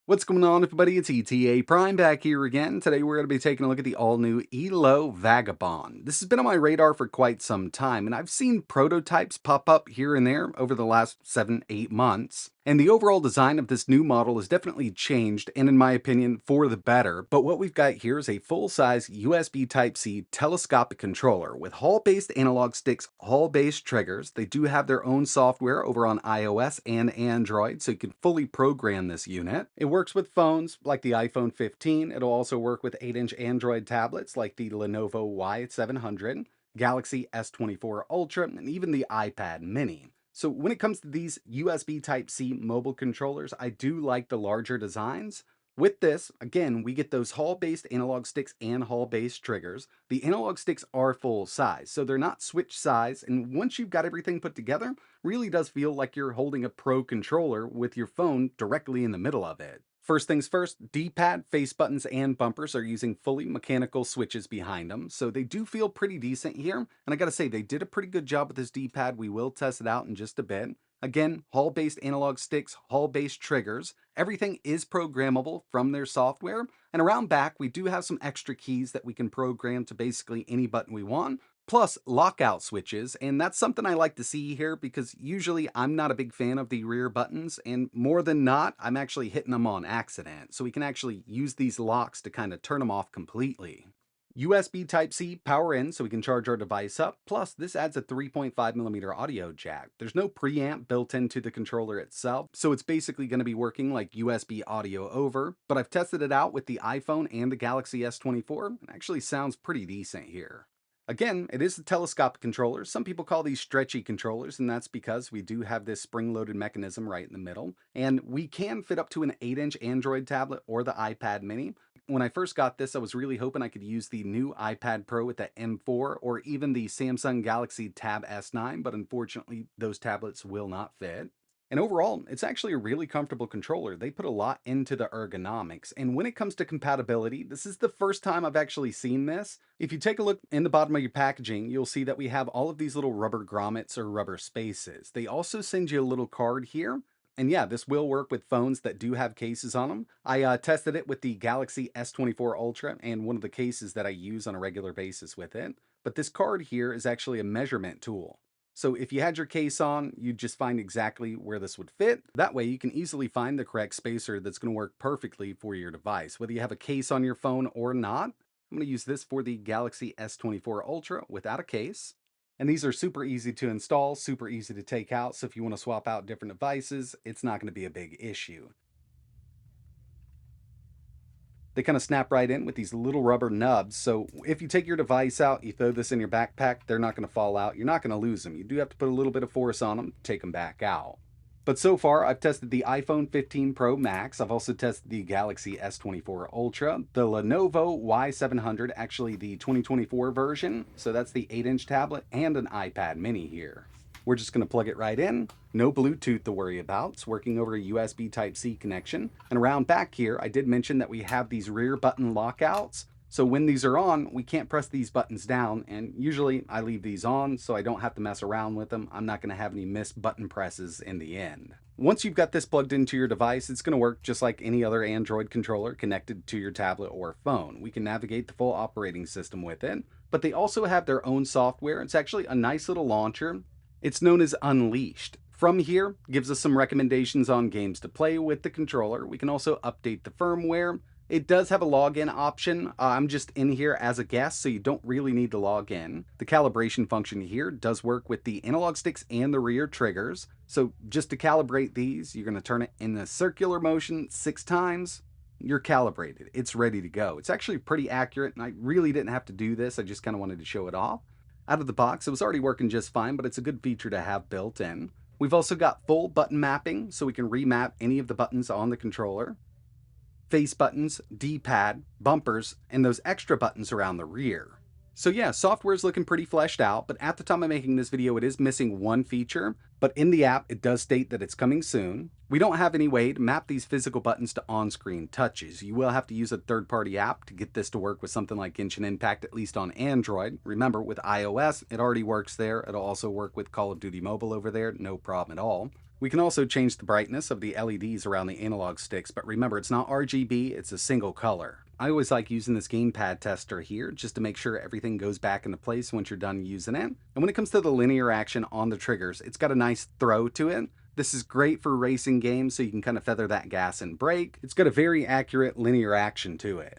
What's going on, everybody? It's ETAPRIME back here again. Today we're going to be taking a look at the all-new ELO Vagabond. This has been on my radar for quite some time, and I've seen prototypes pop up here and there over the last 7-8 months. And the overall design of this new model has definitely changed, and in my opinion, for the better. But what we've got here is a full-size USB Type-C telescopic controller with Hall-based analog sticks, Hall-based triggers. They do have their own software over on iOS and Android, so you can fully program this unit. It works with phones like the iPhone 15. It'll also work with 8-inch Android tablets like the Lenovo Y700, Galaxy S24 Ultra, and even the iPad mini. So when it comes to these USB Type-C mobile controllers, I do like the larger designs. With this, again, we get those Hall-based analog sticks and Hall-based triggers. The analog sticks are full size, so they're not switch size, and once you've got everything put together, really does feel like you're holding a pro controller with your phone directly in the middle of it. First things first, D-pad, face buttons, and bumpers are using fully mechanical switches behind them, so they do feel pretty decent here. And I gotta say, they did a pretty good job with this D-pad. We will test it out in just a bit. Again, Hall-based analog sticks, Hall-based triggers. Everything is programmable from their software. And around back, we do have some extra keys that we can program to basically any button we want, plus lockout switches, and that's something I like to see here because usually I'm not a big fan of the rear buttons, and more than not, I'm actually hitting them on accident, so we can actually use these locks to kind of turn them off completely. USB Type-C power in so we can charge our device up, plus this adds a 3.5mm audio jack. There's no preamp built into the controller itself, so it's basically going to be working like USB audio over, but I've tested it out with the iPhone and the Galaxy S24, and it actually sounds pretty decent here. Again, it is a telescopic controller. Some people call these stretchy controllers, and that's because we do have this spring-loaded mechanism right in the middle. And we can fit up to an 8-inch Android tablet or the iPad mini. When I first got this, I was really hoping I could use the new iPad Pro with the M4 or even the Samsung Galaxy Tab S9, but unfortunately, those tablets will not fit. And overall, it's actually a really comfortable controller. They put a lot into the ergonomics. And when it comes to compatibility, this is the first time I've actually seen this. If you take a look in the bottom of your packaging, you'll see that we have all of these little rubber grommets or rubber spaces. They also send you a little card here. And yeah, this will work with phones that do have cases on them. I tested it with the Galaxy S24 Ultra and one of the cases that I use on a regular basis with it. But this card here is actually a measurement tool. So if you had your case on, you'd just find exactly where this would fit. That way you can easily find the correct spacer that's going to work perfectly for your device. Whether you have a case on your phone or not, I'm going to use this for the Galaxy S24 Ultra without a case. And these are super easy to install, super easy to take out. So if you want to swap out different devices, it's not going to be a big issue. They kind of snap right in with these little rubber nubs. So if you take your device out, you throw this in your backpack, they're not going to fall out. You're not going to lose them. You do have to put a little bit of force on them to take them back out. But so far, I've tested the iPhone 15 Pro Max. I've also tested the Galaxy S24 Ultra, the Lenovo Y700, actually the 2024 version. So that's the 8-inch tablet and an iPad mini here. We're just going to plug it right in. No Bluetooth to worry about. It's working over a USB Type-C connection. And around back here, I did mention that we have these rear button lockouts. So when these are on, we can't press these buttons down. And usually I leave these on so I don't have to mess around with them. I'm not going to have any missed button presses in the end. Once you've got this plugged into your device, it's going to work just like any other Android controller connected to your tablet or phone. We can navigate the full operating system with it, but they also have their own software. It's actually a nice little launcher. It's known as Unleashed. From here, gives us some recommendations on games to play with the controller. We can also update the firmware. It does have a login option. I'm just in here as a guest, so you don't really need to log in. The calibration function here does work with the analog sticks and the rear triggers. So just to calibrate these, you're going to turn it in a circular motion 6 times. You're calibrated. It's ready to go. It's actually pretty accurate, and I really didn't have to do this. I just kind of wanted to show it off. Out of the box, it was already working just fine, but it's a good feature to have built in. We've also got full button mapping, so we can remap any of the buttons on the controller. Face buttons, D-pad, bumpers, and those extra buttons around the rear. So yeah, software is looking pretty fleshed out, but at the time of making this video, it is missing one feature, but in the app, it does state that it's coming soon. We don't have any way to map these physical buttons to on-screen touches. You will have to use a third-party app to get this to work with something like Genshin Impact, at least on Android. Remember, with iOS, it already works there. It'll also work with Call of Duty Mobile over there, no problem at all. We can also change the brightness of the LEDs around the analog sticks, but remember, it's not RGB, it's a single color. I always like using this gamepad tester here just to make sure everything goes back into place once you're done using it. And when it comes to the linear action on the triggers, it's got a nice throw to it. This is great for racing games, so you can kind of feather that gas and brake. It's got a very accurate linear action to it.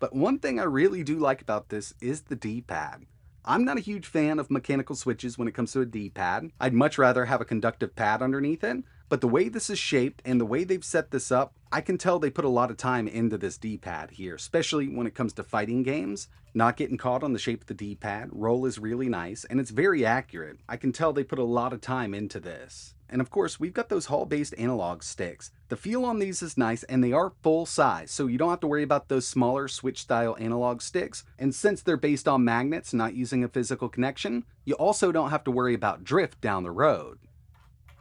But one thing I really do like about this is the D-pad. I'm not a huge fan of mechanical switches when it comes to a D-pad. I'd much rather have a conductive pad underneath it, but the way this is shaped and the way they've set this up, I can tell they put a lot of time into this D-pad here, especially when it comes to fighting games. Not getting caught on the shape of the D-pad, roll is really nice, and it's very accurate. I can tell they put a lot of time into this. And of course, we've got those Hall-based analog sticks. The feel on these is nice, and they are full size, so you don't have to worry about those smaller Switch-style analog sticks. And since they're based on magnets, not using a physical connection, you also don't have to worry about drift down the road.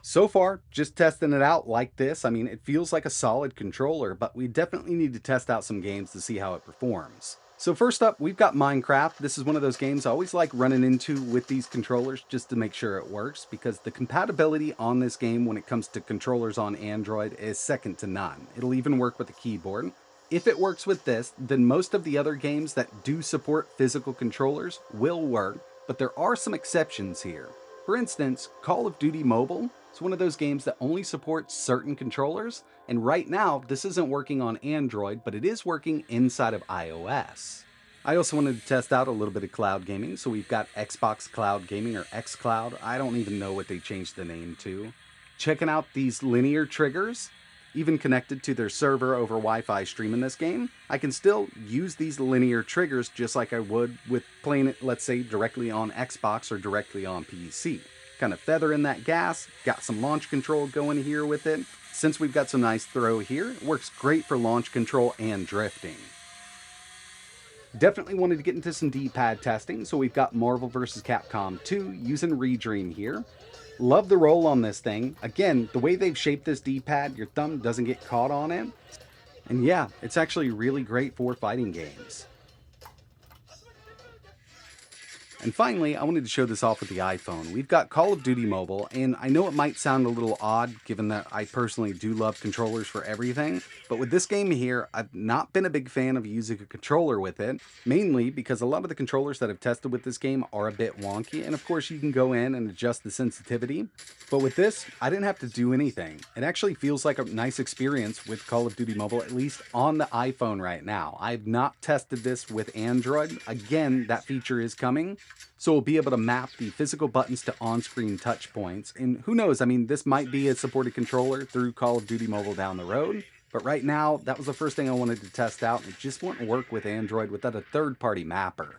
So far, just testing it out like this, I mean, it feels like a solid controller, but we definitely need to test out some games to see how it performs. So first up, we've got Minecraft. This is one of those games I always like running into with these controllers just to make sure it works, because the compatibility on this game when it comes to controllers on Android is second to none. It'll even work with the keyboard. If it works with this, then most of the other games that do support physical controllers will work, but there are some exceptions here. For instance, Call of Duty Mobile is one of those games that only supports certain controllers, and right now this isn't working on Android, but it is working inside of iOS. I also wanted to test out a little bit of cloud gaming, so we've got Xbox Cloud Gaming, or xCloud. I don't even know what they changed the name to. Checking out these linear triggers, even connected to their server over Wi-Fi streaming this game, I can still use these linear triggers just like I would with playing it, let's say, directly on Xbox or directly on PC. Kind of feathering that gas, got some launch control going here with it. Since we've got some nice throw here, it works great for launch control and drifting. Definitely wanted to get into some D-pad testing, so we've got Marvel vs. Capcom 2 using Redream here. Love the roll on this thing. Again, the way they've shaped this D-pad, your thumb doesn't get caught on it. And yeah, it's actually really great for fighting games. And finally, I wanted to show this off with the iPhone. We've got Call of Duty Mobile, and I know it might sound a little odd given that I personally do love controllers for everything, but with this game here, I've not been a big fan of using a controller with it, mainly because a lot of the controllers that I've tested with this game are a bit wonky, and of course you can go in and adjust the sensitivity. But with this, I didn't have to do anything. It actually feels like a nice experience with Call of Duty Mobile, at least on the iPhone right now. I've not tested this with Android. Again, that feature is coming. So we'll be able to map the physical buttons to on-screen touch points. And who knows, I mean, this might be a supported controller through Call of Duty Mobile down the road. But right now, that was the first thing I wanted to test out. It just wouldn't work with Android without a third-party mapper.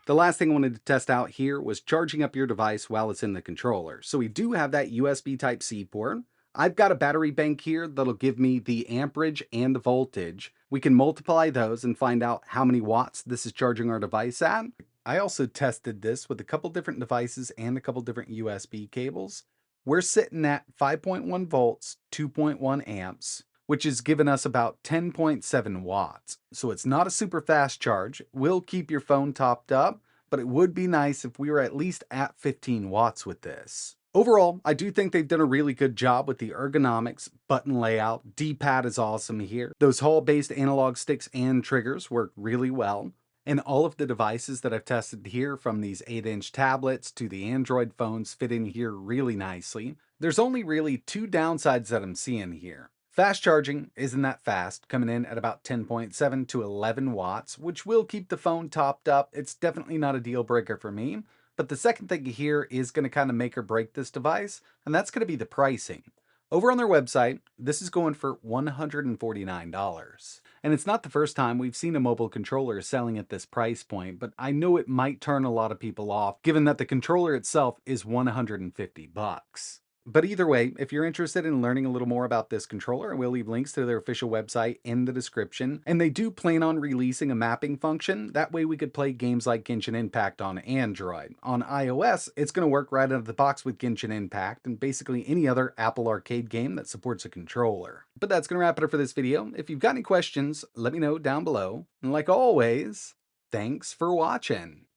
The last thing I wanted to test out here was charging up your device while it's in the controller. So we do have that USB Type-C port. I've got a battery bank here that'll give me the amperage and the voltage. We can multiply those and find out how many watts this is charging our device at. I also tested this with a couple different devices and a couple different USB cables. We're sitting at 5.1 volts, 2.1 amps, which is giving us about 10.7 watts. So it's not a super fast charge. It will keep your phone topped up, but it would be nice if we were at least at 15 watts with this. Overall, I do think they've done a really good job with the ergonomics, button layout. D-pad is awesome here. Those Hall-based analog sticks and triggers work really well. And all of the devices that I've tested here, from these 8-inch tablets to the Android phones, fit in here really nicely. There's only really two downsides that I'm seeing here. Fast charging isn't that fast, coming in at about 10.7 to 11 watts, which will keep the phone topped up. It's definitely not a deal breaker for me. But the second thing here is going to kind of make or break this device, and that's going to be the pricing. Over on their website, this is going for $149. And it's not the first time we've seen a mobile controller selling at this price point, but I know it might turn a lot of people off, given that the controller itself is $150. But either way, if you're interested in learning a little more about this controller, we'll leave links to their official website in the description. And they do plan on releasing a mapping function. That way we could play games like Genshin Impact on Android. On iOS, it's going to work right out of the box with Genshin Impact and basically any other Apple Arcade game that supports a controller. But that's going to wrap it up for this video. If you've got any questions, let me know down below. And like always, Thanks for watching.